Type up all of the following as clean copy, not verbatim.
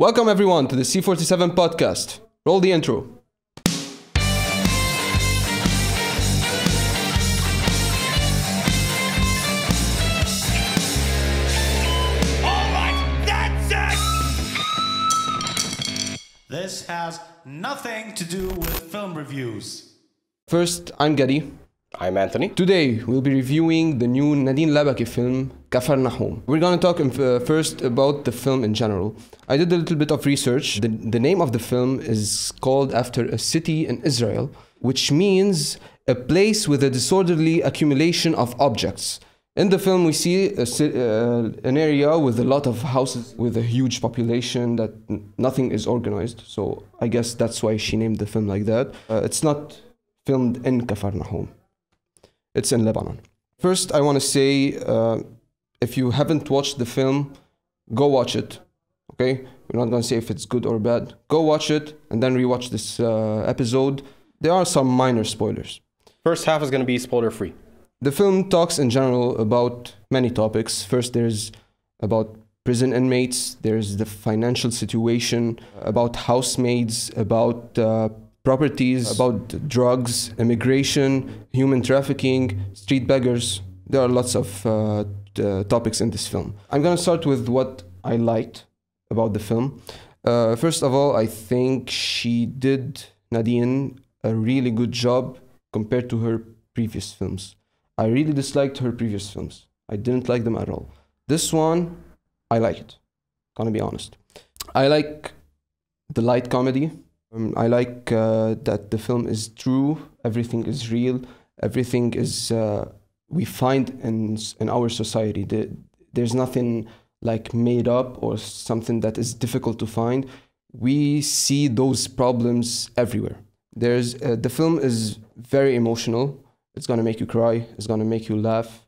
Welcome everyone to the C47 podcast. Roll the intro. This has nothing to do with film reviews. First, I'm Geddy. I'm Anthony. Today, we'll be reviewing the new Nadine Labaki film, Capharnaüm. We're going to talk first about the film in general. I did a little bit of research. The name of the film is called after a city in Israel, which means a place with a disorderly accumulation of objects. In the film, we see an area with a lot of houses with a huge population that nothing is organized. So I guess that's why she named the film like that. It's not filmed in Capharnaüm. It's in Lebanon. First, I want to say, if you haven't watched the film, go watch it. Okay? We're not going to say if it's good or bad. Go watch it and then rewatch this episode. There are some minor spoilers. First half is going to be spoiler-free. The film talks in general about many topics. First, there's about prison inmates. There's the financial situation, about housemaids, about properties, about drugs, immigration, human trafficking, street beggars. There are lots of topics in this film. I'm going to start with what I liked about the film. First of all, I think she did, Nadine, a really good job compared to her previous films. I really disliked her previous films. I didn't like them at all. This one, I like it. Gonna be honest. I like the light comedy. I like that the film is true. Everything is real. Everything is we find in our society. There's nothing like made up or something that is difficult to find. We see those problems everywhere. The film is very emotional. It's gonna make you cry. It's gonna make you laugh,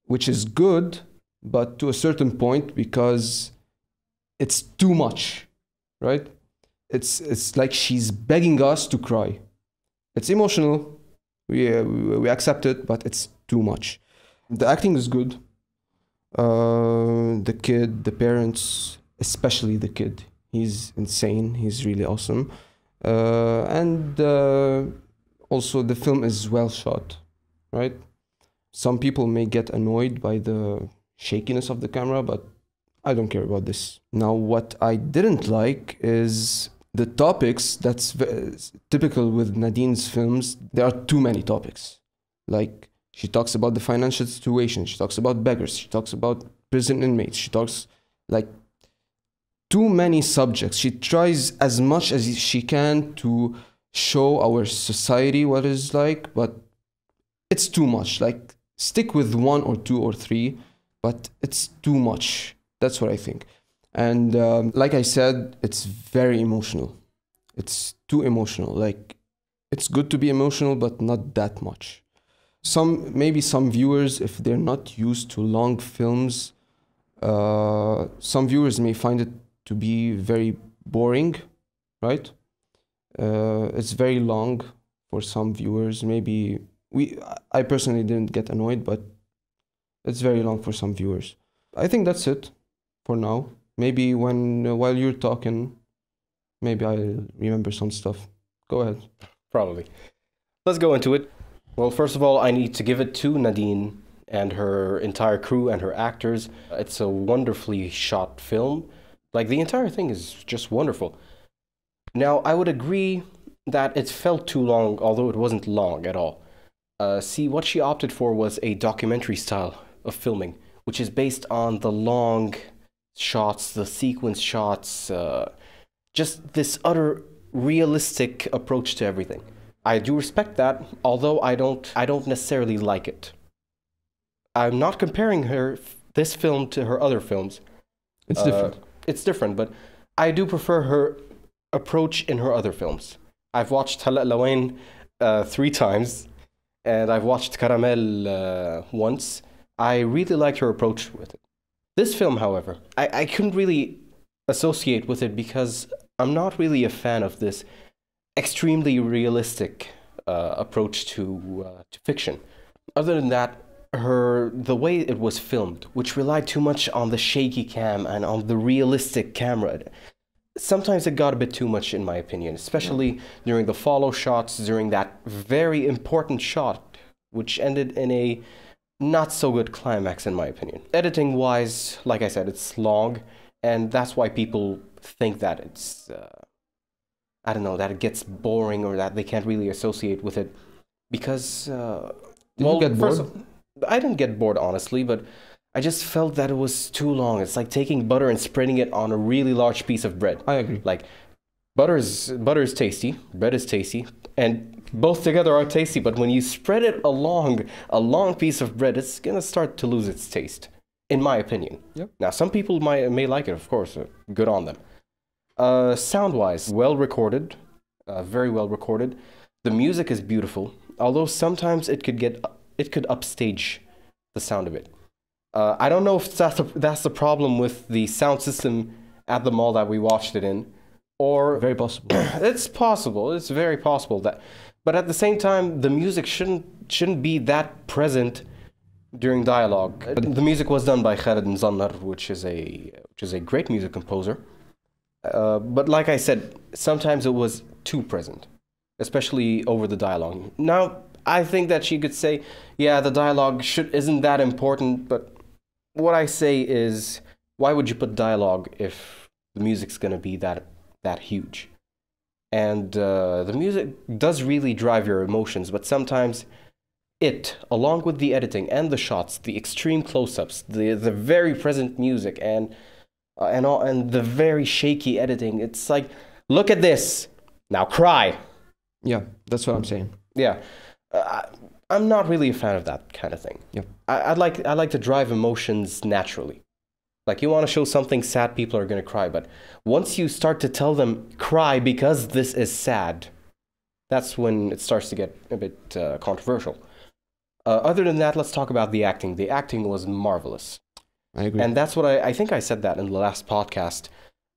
which is good, but to a certain point because it's too much. Right? It's like she's begging us to cry. It's emotional. We accept it, but it's too much. The acting is good. The kid, the parents, especially the kid, he's insane. He's really awesome. And also the film is well shot, right? Some people may get annoyed by the shakiness of the camera, but I don't care about this. Now, what I didn't like is the topics that's typical with Nadine's films. There are too many topics. Like, she talks about the financial situation. She talks about beggars. She talks about prison inmates. She talks, like, too many subjects. She tries as much as she can to show our society what it's like, but it's too much. Like, stick with one or two or three, but it's too much. That's what I think. And like I said, it's very emotional. It's too emotional. Like, it's good to be emotional, but not that much. Maybe some viewers, if they're not used to long films, some viewers may find it to be very boring, right? It's very long for some viewers. Maybe I personally didn't get annoyed, but it's very long for some viewers. I think that's it for now. Maybe while you're talking, maybe I'll remember some stuff. Go ahead. Probably. Let's go into it. Well, first of all, I need to give it to Nadine and her entire crew and her actors. It's a wonderfully shot film. Like, the entire thing is just wonderful. Now, I would agree that it felt too long, although it wasn't long at all. See, what she opted for was a documentary style of filming, which is based on the long shots, the sequence shots, just this utter realistic approach to everything. I do respect that, although I don't necessarily like it. I'm not comparing this film to her other films. It's different. It's different, but I do prefer her approach in her other films. I've watched Halla Lawain 3 times, and I've watched Caramel once. I really liked her approach with it. This film, however, I couldn't really associate with it because I'm not really a fan of this extremely realistic approach to fiction. Other than that, the way it was filmed, which relied too much on the shaky cam and on the realistic camera. Sometimes it got a bit too much, in my opinion, especially during the follow shots, during that very important shot, which ended in a not so good climax, in my opinion. Editing wise, like I said, it's long, and that's why people think that it's, I don't know, that it gets boring or that they can't really associate with it. Because, Did you get bored? I didn't get bored, honestly, but I just felt that it was too long. It's like taking butter and spreading it on a really large piece of bread. I agree. Like, butter is tasty, bread is tasty, and both together are tasty, but when you spread it along a long piece of bread, it's gonna start to lose its taste, in my opinion. Yep. Now, some people may like it, of course, good on them. Sound-wise, well recorded, very well recorded. The music is beautiful, although sometimes it could upstage the sound of it. I don't know if that's the problem with the sound system at the mall that we watched it in, or Very possible. it's possible. It's very possible that, but at the same time, the music shouldn't be that present during dialogue. The music was done by Khaled Mzannar, which is a great music composer. But like I said, sometimes it was too present, especially over the dialogue. Now, I think that she could say, yeah, the dialogue isn't that important, but what I say is, why would you put dialogue if the music's gonna be that huge? And the music does really drive your emotions, but sometimes it, along with the editing and the shots, the extreme close-ups, the very present music, and the very shaky editing, it's like, look at this, now cry. Yeah, that's what I'm saying. Yeah. I'm not really a fan of that kind of thing. Yep. I like to drive emotions naturally. Like, you want to show something sad, people are going to cry. But once you start to tell them, cry because this is sad, that's when it starts to get a bit controversial. Other than that, let's talk about the acting. The acting was marvelous. I agree. And that's what I think I said that in the last podcast.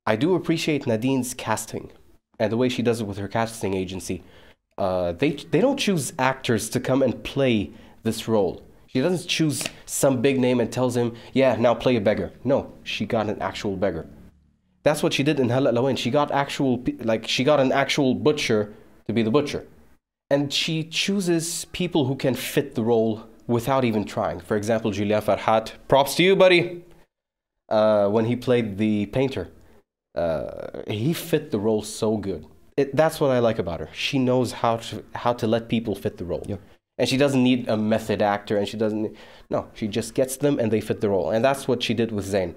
I do appreciate Nadine's casting and the way she does it with her casting agency. They don't choose actors to come and play this role. She doesn't choose some big name and tells him, yeah, now play a beggar. No, she got an actual beggar. That's what she did in Hala Lawain. She got an actual butcher to be the butcher. And she chooses people who can fit the role without even trying. For example, Julian Farhat, props to you, buddy. When he played the painter, he fit the role so good. That's what I like about her. She knows how to let people fit the role. Yep. And she doesn't need a method actor, and she just gets them and they fit the role. And that's what she did with Zayn.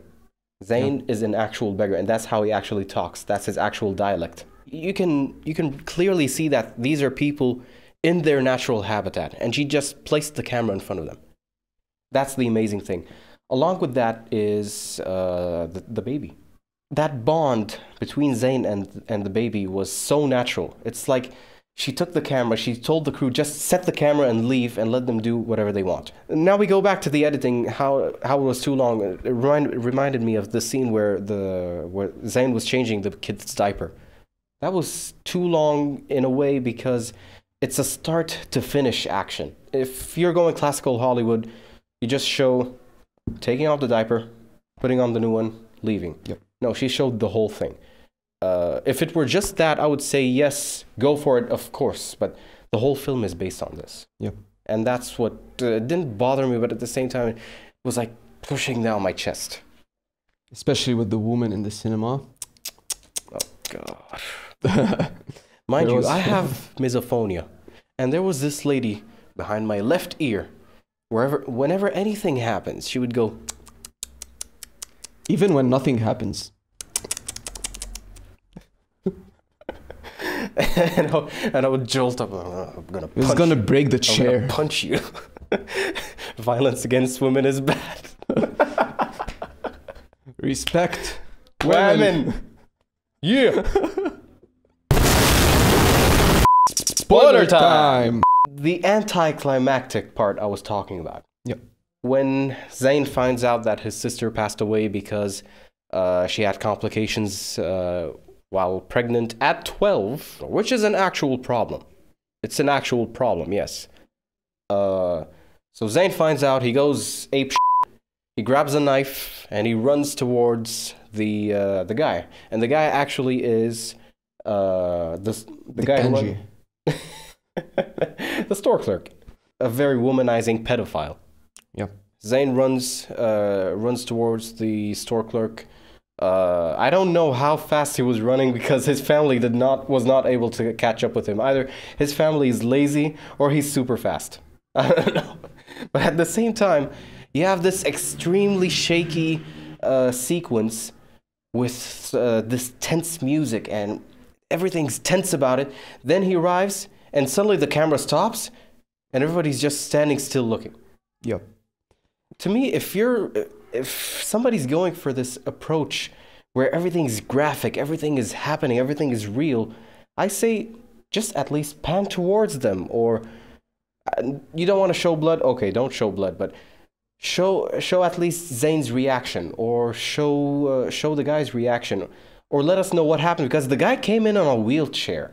Zayn is an actual beggar, and that's how he actually talks. That's his actual dialect. You can clearly see that these are people in their natural habitat, and she just placed the camera in front of them. That's the amazing thing. Along with that is the baby. That bond between Zayn and the baby was so natural. It's like she took the camera, she told the crew, just set the camera and leave and let them do whatever they want. Now we go back to the editing, how it was too long. It reminded me of the scene where Zayn was changing the kid's diaper. That was too long in a way because it's a start to finish action. If you're going classical Hollywood, you just show taking off the diaper, putting on the new one, leaving. Yep. No, she showed the whole thing. If it were just that, I would say yes, go for it, of course. But the whole film is based on this. Yep. And that's what didn't bother me, but at the same time, it was like pushing down my chest. Especially with the woman in the cinema. Oh, God. Mind you, I have misophonia. And there was this lady behind my left ear. Whenever anything happens, she would go... Even when nothing happens. and I would jolt up. I'm gonna punch It's gonna break the chair. I'm gonna punch you. Violence against women is bad. Respect women. Yeah. Spoiler time. The anticlimactic part I was talking about. Yep. When Zayn finds out that his sister passed away because she had complications while pregnant at 12, which is an actual problem. It's an actual problem, yes. So Zayn finds out, he goes ape shit. He grabs a knife and he runs towards the guy. And the guy actually is the guy who the store clerk, a very womanizing pedophile. Yeah. Zayn runs towards the store clerk. I don't know how fast he was running because his family was not able to catch up with him. Either his family is lazy or he's super fast. I don't know. But at the same time, you have this extremely shaky sequence with this tense music and everything's tense about it. Then he arrives and suddenly the camera stops and everybody's just standing still looking. Yep. To me, if somebody's going for this approach where everything's graphic, everything is happening, everything is real, I say just at least pan towards them. Or you don't want to show blood? Okay, don't show blood, but show at least Zayn's reaction, or show the guy's reaction, or let us know what happened, because the guy came in on a wheelchair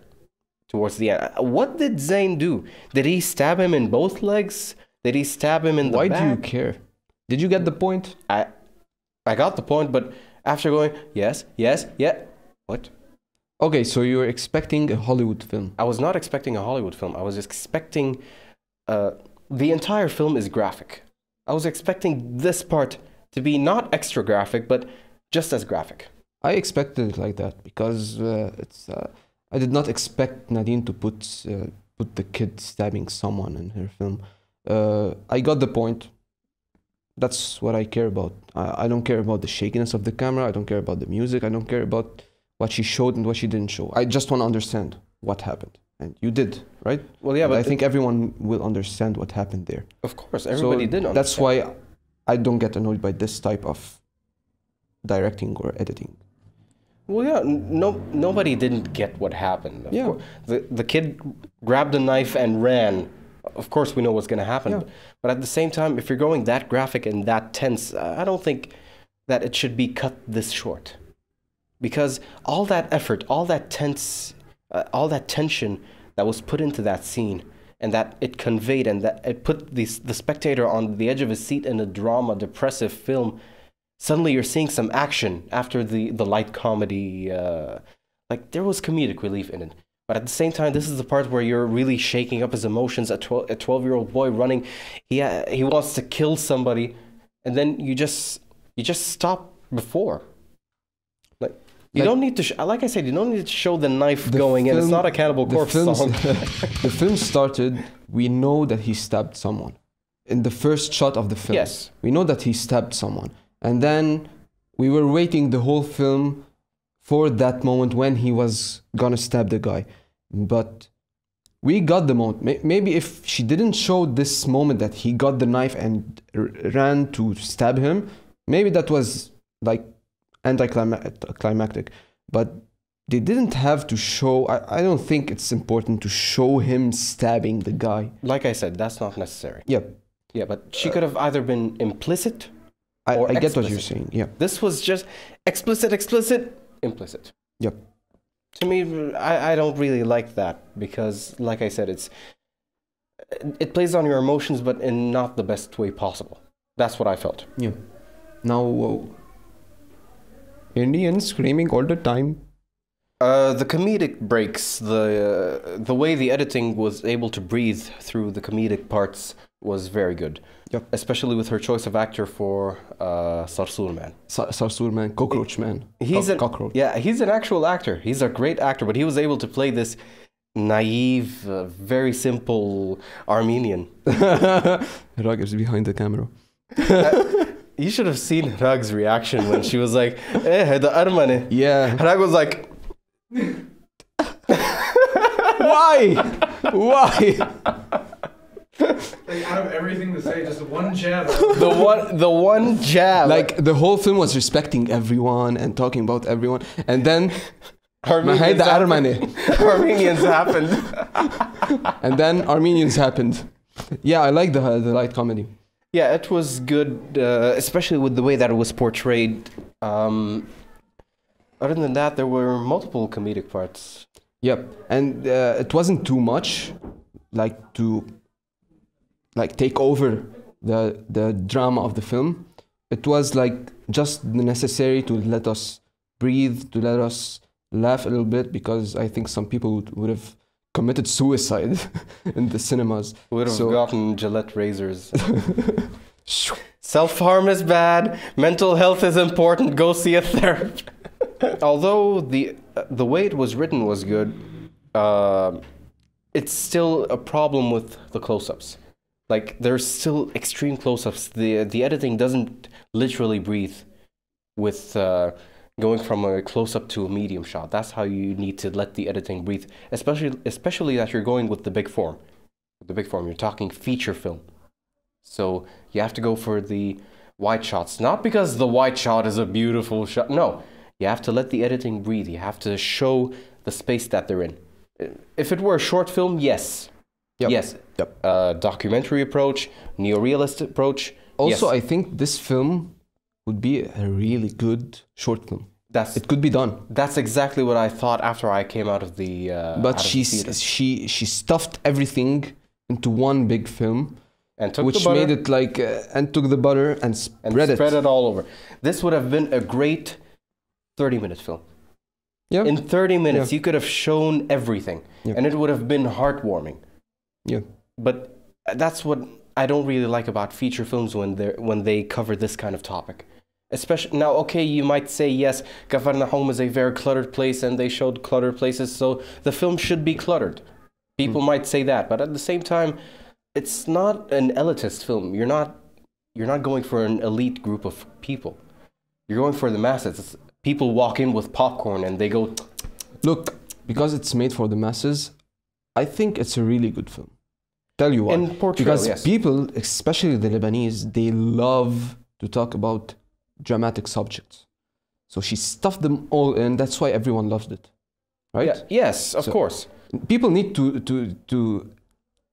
towards the end. What did Zayn do? Did he stab him in both legs? Did he stab him in the back? Why do you care? Did you get the point? I got the point, but after going, yes, yeah. What? Okay, so you were expecting a Hollywood film. I was not expecting a Hollywood film. I was expecting... the entire film is graphic. I was expecting this part to be not extra graphic, but just as graphic. I expected it like that because I did not expect Nadine to put the kid stabbing someone in her film. I got the point. That's what I care about. I don't care about the shakiness of the camera. I don't care about the music. I don't care about what she showed and what she didn't show. I just want to understand what happened. And you did, right? Well, yeah, but I think everyone will understand what happened there. Of course, everybody did understand. That's why I don't get annoyed by this type of directing or editing. Well, yeah, nobody didn't get what happened. Yeah. The kid grabbed a knife and ran. Of course, we know what's going to happen. Yeah. But at the same time, if you're going that graphic and that tense, I don't think that it should be cut this short. Because all that effort, all that tense... all that tension that was put into that scene and that it conveyed and that it put the spectator on the edge of his seat in a drama, depressive film. Suddenly you're seeing some action after the light comedy. Like there was comedic relief in it. But at the same time, this is the part where you're really shaking up his emotions. A 12-year-old boy running, he wants to kill somebody, and then you just stop before. You don't need to, like I said, you don't need to show the knife going in. It's not a Cannibal Corpse song. The film started, we know that he stabbed someone. In the first shot of the film. Yes. We know that he stabbed someone. And then we were waiting the whole film for that moment when he was gonna stab the guy. But we got the moment. Maybe if she didn't show this moment that he got the knife and ran to stab him, maybe that was like anticlimactic, but they didn't have to show. I don't think it's important to show him stabbing the guy. Like I said, that's not necessary. Yeah, but she could have either been implicit or I get explicit. what you're saying. Yeah, this was just explicit, implicit. Yep. To me, I don't really like that because, like I said, it plays on your emotions, but in not the best way possible. That's what I felt. Yeah. Now. Indians screaming all the time. The comedic breaks, the way the editing was able to breathe through the comedic parts was very good. Yep. Especially with her choice of actor for Sarsur Man. Sarsur Man, Cockroach Man. He's Cockroach. Yeah, he's an actual actor. He's a great actor, but he was able to play this naive, very simple Armenian. Hrag is behind the camera. You should have seen Hrag's reaction when she was like, the Armani. Yeah. Hrag was like... Why? Why? Like, out of everything to say, just one jab. The one jab. Like, the whole film was respecting everyone and talking about everyone. And then... Armenians happened. And then Armenians happened. Yeah, I like the light comedy. Yeah, it was good, especially with the way that it was portrayed. Other than that, there were multiple comedic parts. Yep, and it wasn't too much, like to like take over the drama of the film. It was like just necessary to let us breathe, to let us laugh a little bit, because I think some people would have committed suicide in the cinemas. Would have gotten Gillette razors. Self-harm is bad. Mental health is important. Go see a therapist. Although the way it was written was good, it's still a problem with the close-ups. Like, there's still extreme close-ups. The editing doesn't literally breathe with going from a close-up to a medium shot. That's how you need to let the editing breathe, especially that you're going with the big form. The big form, you're talking feature film. So you have to go for the wide shots, not because the wide shot is a beautiful shot. No, you have to let the editing breathe. You have to show the space that they're in. If it were a short film, yes. Yep. Yes. Yep. Documentary approach, neo-realist approach. Also, yes. I think this film would be a really good short film. It could be done. That's exactly what I thought after I came out of the. But she stuffed everything into one big film. And took which the butter, made it like and took the butter and spread it all over. This would have been a great 30-minute film. Yeah. In 30 minutes, you could have shown everything, and it would have been heartwarming. Yeah. But that's what I don't really like about feature films when they cover this kind of topic. Especially now, okay, you might say yes, Capharnaüm is a very cluttered place, and they showed cluttered places, so the film should be cluttered. People might say that, but at the same time, it's not an elitist film. You're not going for an elite group of people. You're going for the masses. People walk in with popcorn and they go. Look, because it's made for the masses, I think it's a really good film. Tell you why. Because people, especially the Lebanese, they love to talk about dramatic subjects. So she stuffed them all in. That's why everyone loves it, right? Yeah, yes, of course. People need to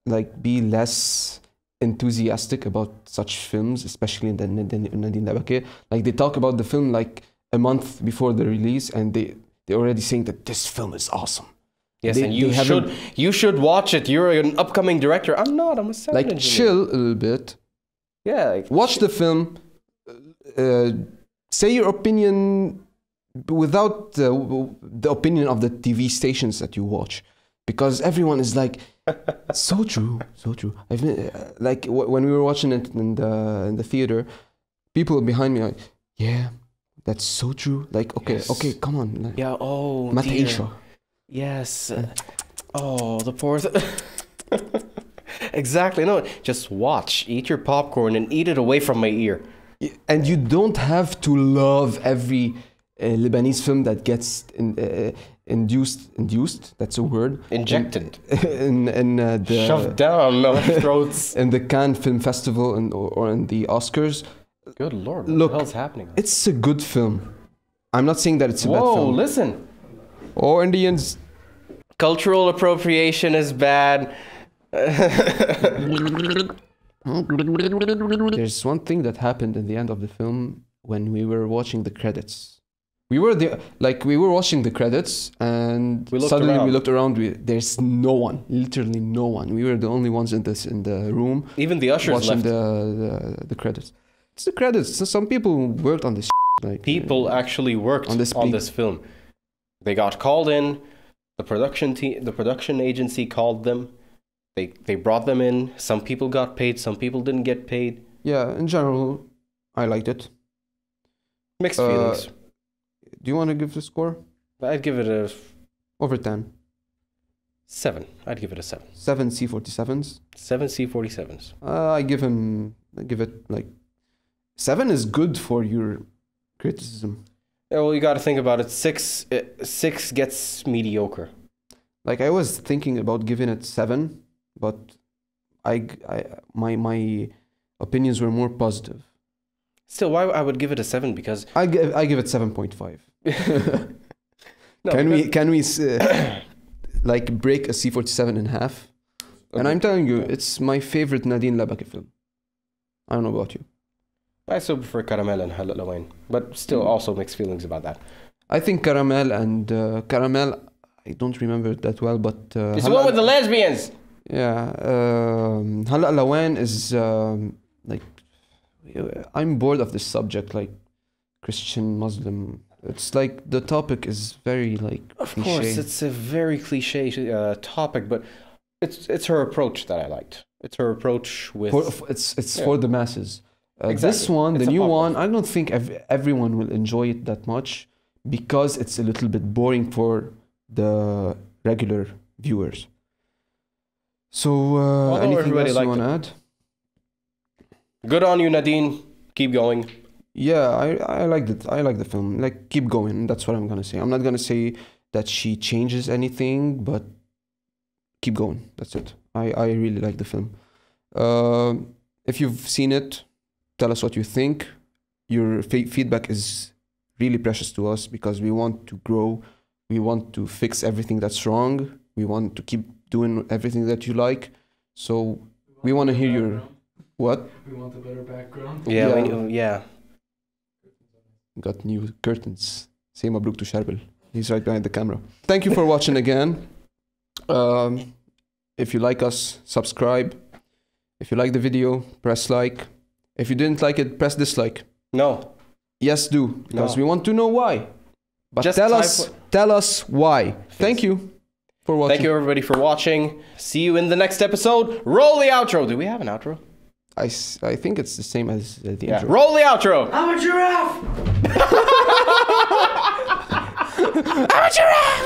like be less enthusiastic about such films, especially in the Nadine Labake. Like they talk about the film like a month before the release, and they're already saying that this film is awesome. Yes, and you should watch it. You're an upcoming director. I'm not. I'm a sound engineer. Chill a little bit. Yeah. Watch the film. Say your opinion without the opinion of the TV stations that you watch. Because everyone is like, so true, so true. I've been, like when we were watching it in the theater, people behind me are like, yeah, that's so true. Like, okay, come on. Like, yeah. Oh, dear. Yes. Oh, the poor. Exactly. No, just watch. Eat your popcorn and eat it away from my ear. And you don't have to love every Lebanese film that gets induced, that's a word. Injected. Shoved down our throats. In the Cannes Film Festival or in the Oscars. Good Lord, look, what the hell's happening? It's a good film. I'm not saying that it's a bad film. Whoa, listen. Oh, Indians. Cultural appropriation is bad. There's one thing that happened in the end of the film when we were watching the credits. We were watching the credits, and suddenly we looked around. There's no one, literally no one. We were the only ones in the room. Even the ushers watching left. The credits. It's the credits. So some people worked on this. Like people actually worked on this film. They got called in. The production agency called them. They brought them in. Some people got paid. Some people didn't get paid. Yeah, in general, I liked it. Mixed feelings. Do you want to give the score? I'd give it a... Over 10. 7. I'd give it a 7. 7 C-47s? 7 C-47s. I give it like... 7 is good for your criticism. Yeah, well, you got to think about it. 6 gets mediocre. Like, I was thinking about giving it 7, but my opinions were more positive. Still, why I would give it a 7? Because I give it 7.5. No, can we like break a C-47 in half? Okay. And I'm telling you, it's my favorite Nadine Labake film. I don't know about you. I still prefer Caramel and Halal Lawain, but still also mixed feelings about that. I think Caramel, I don't remember it that well, but... it's the one with the lesbians! Yeah. هلا لوين is like I'm bored of this subject, like Christian, Muslim. It's like the topic is very like Of cliche. course, it's a very cliche topic, but it's her approach that I liked. It's her approach with... It's Yeah. for the masses. This Exactly. one, the It's a new popular one, I don't think everyone will enjoy it that much because it's a little bit boring for the regular viewers. So, Although anything everybody else you liked want to it. add? Good on you, Nadine. Keep going. Yeah, I liked it. I like the film. Like, keep going. That's what I'm gonna say. I'm not gonna say that she changes anything, but keep going. That's it. I really like the film. If you've seen it, tell us what you think. Your feedback is really precious to us because we want to grow. We want to fix everything that's wrong. We want to keep doing everything that you like. So we want to hear your... What? We want a better background. Yeah, Yeah. yeah. Got new curtains. Say mabruk to Charbel. He's right behind the camera. Thank you for watching again. If you like us, subscribe. If you like the video, press like. If you didn't like it, press dislike. No. Yes, do. Because No. we want to know why. But Just tell type us, tell us why. Thank you for watching. Thank you, everybody, for watching. See you in the next episode. Roll the outro. Do we have an outro? I think it's the same as the Yeah. intro. Roll the outro. I'm a giraffe! I'm a giraffe.